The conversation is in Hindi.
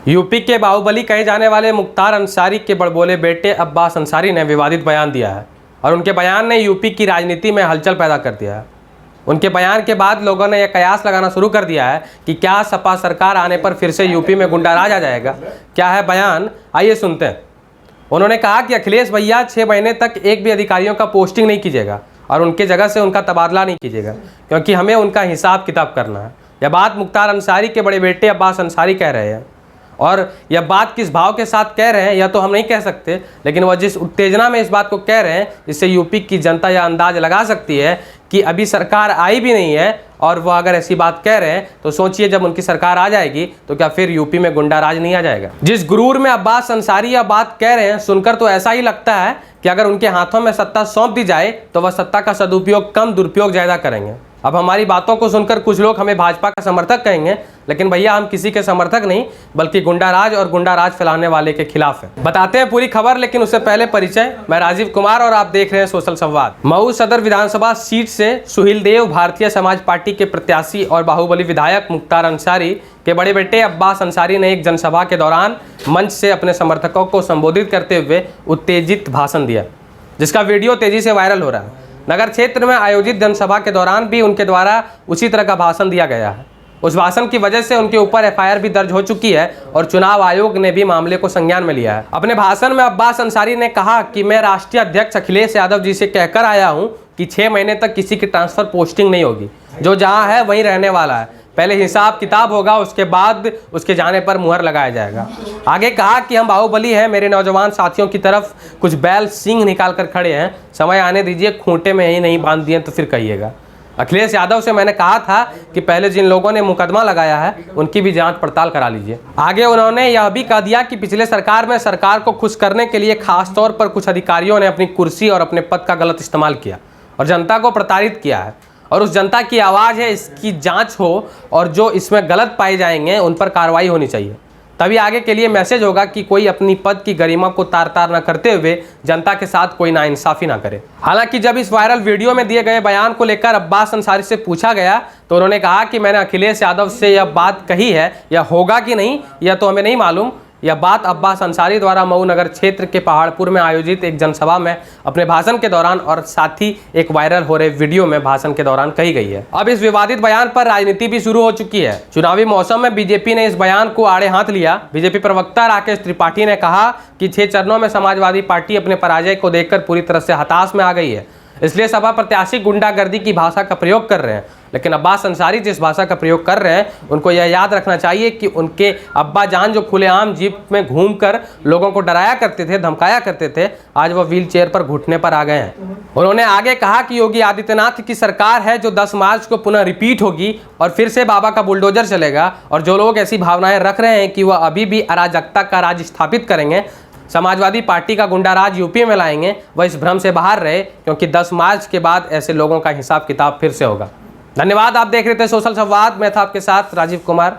यूपी के बाहुबली कहे जाने वाले मुख्तार अंसारी के बड़बोले बेटे अब्बास अंसारी ने विवादित बयान दिया है और उनके बयान ने यूपी की राजनीति में हलचल पैदा कर दिया है। उनके बयान के बाद लोगों ने यह कयास लगाना शुरू कर दिया है कि क्या सपा सरकार आने पर फिर से यूपी में गुंडाराज आ जाएगा। क्या है बयान, आइए सुनते हैं। उन्होंने कहा कि अखिलेश भैया 6 महीने तक एक भी अधिकारियों का पोस्टिंग नहीं कीजिएगा और उनके जगह से उनका तबादला नहीं कीजिएगा, क्योंकि हमें उनका हिसाब किताब करना है। यह बात मुख्तार अंसारी के बड़े बेटे अब्बास अंसारी कह रहे हैं और यह बात किस भाव के साथ कह रहे हैं यह तो हम नहीं कह सकते, लेकिन वह जिस उत्तेजना में इस बात को कह रहे हैं इससे यूपी की जनता यह अंदाज लगा सकती है कि अभी सरकार आई भी नहीं है और वह अगर ऐसी बात कह रहे हैं तो सोचिए जब उनकी सरकार आ जाएगी तो क्या फिर यूपी में गुंडाराज नहीं आ जाएगा। जिस गुरूर में अब्बास अंसारी यह बात कह रहे हैं सुनकर तो ऐसा ही लगता है कि अगर उनके हाथों में सत्ता सौंप दी जाए तो वह सत्ता का सदुपयोग कम दुरुपयोग ज़्यादा करेंगे। अब हमारी बातों को सुनकर कुछ लोग हमें भाजपा का समर्थक कहेंगे, लेकिन भैया हम किसी के समर्थक नहीं बल्कि गुंडाराज और गुंडाराज फैलाने वाले के खिलाफ है। बताते हैं पूरी खबर, लेकिन उससे पहले परिचय। मैं राजीव कुमार और आप देख रहे हैं सोशल संवाद। मऊ सदर विधानसभा सीट से सुहील देव भारतीय समाज पार्टी के प्रत्याशी और बाहुबली विधायक मुख्तार अंसारी के बड़े बेटे अब्बास अंसारी ने एक जनसभा के दौरान मंच से अपने समर्थकों को संबोधित करते हुए उत्तेजित भाषण दिया, जिसका वीडियो तेजी से वायरल हो रहा है। नगर क्षेत्र में आयोजित जनसभा के दौरान भी उनके द्वारा उसी तरह का भाषण दिया गया है। उस भाषण की वजह से उनके ऊपर एफआईआर भी दर्ज हो चुकी है और चुनाव आयोग ने भी मामले को संज्ञान में लिया है। अपने भाषण में अब्बास अंसारी ने कहा कि मैं राष्ट्रीय अध्यक्ष अखिलेश यादव जी से कहकर आया हूं कि 6 महीने तक किसी की ट्रांसफर पोस्टिंग नहीं होगी, जो जहां है वहीं रहने वाला है। पहले हिसाब किताब होगा, उसके बाद उसके जाने पर मुहर लगाया जाएगा। आगे कहा कि हम बाहुबली हैं, मेरे नौजवान साथियों की तरफ कुछ बैल सींग निकाल कर खड़े हैं, समय आने दीजिए, खूंटे में ही नहीं बांध दिए तो फिर कहिएगा। अखिलेश यादव से मैंने कहा था कि पहले जिन लोगों ने मुकदमा लगाया है उनकी भी जांच पड़ताल करा लीजिए। आगे उन्होंने यह भी कह दिया कि पिछले सरकार में सरकार को खुश करने के लिए खास तौर पर कुछ अधिकारियों ने अपनी कुर्सी और अपने पद का गलत इस्तेमाल किया और जनता को प्रताड़ित किया है और उस जनता की आवाज़ है, इसकी जांच हो और जो इसमें गलत पाए जाएंगे उन पर कार्रवाई होनी चाहिए। तभी आगे के लिए मैसेज होगा कि कोई अपनी पद की गरिमा को तार-तार न करते हुए जनता के साथ कोई नाइंसाफी ना करे। हालांकि जब इस वायरल वीडियो में दिए गए बयान को लेकर अब्बास अंसारी से पूछा गया तो उन्होंने कहा कि मैंने अखिलेश यादव से यह बात कही है, यह होगा कि नहीं यह तो हमें नहीं मालूम। यह बात अब्बास अंसारी द्वारा मऊ नगर क्षेत्र के पहाड़पुर में आयोजित एक जनसभा में अपने भाषण के दौरान और साथ ही एक वायरल हो रहे वीडियो में भाषण के दौरान कही गई है। अब इस विवादित बयान पर राजनीति भी शुरू हो चुकी है। चुनावी मौसम में बीजेपी ने इस बयान को आड़े हाथ लिया। बीजेपी प्रवक्ता राकेश त्रिपाठी ने कहा कि 6 चरणों में समाजवादी पार्टी अपने पराजय को देखकर पूरी तरह से हताश में आ गई है, इसलिए सपा प्रत्याशी गुंडागर्दी की भाषा का प्रयोग कर रहे हैं। लेकिन अब्बास अंसारी जिस भाषा का प्रयोग कर रहे हैं उनको यह याद रखना चाहिए कि उनके अब्बा जान जो खुलेआम जीप में घूमकर लोगों को डराया करते थे, धमकाया करते थे, आज वह व्हील चेयर पर घुटने पर आ गए हैं। उन्होंने आगे कहा कि योगी आदित्यनाथ की सरकार है जो 10 मार्च को पुनः रिपीट होगी और फिर से बाबा का बुलडोजर चलेगा और जो लोग ऐसी भावनाएं रख रहे हैं कि वह अभी भी अराजकता का राज स्थापित करेंगे, समाजवादी पार्टी का गुंडाराज यूपी में लाएंगे, वह इस भ्रम से बाहर रहे, क्योंकि 10 मार्च के बाद ऐसे लोगों का हिसाब किताब फिर से होगा। धन्यवाद। आप देख रहे थे सोशल संवाद। मैं था आपके साथ राजीव कुमार।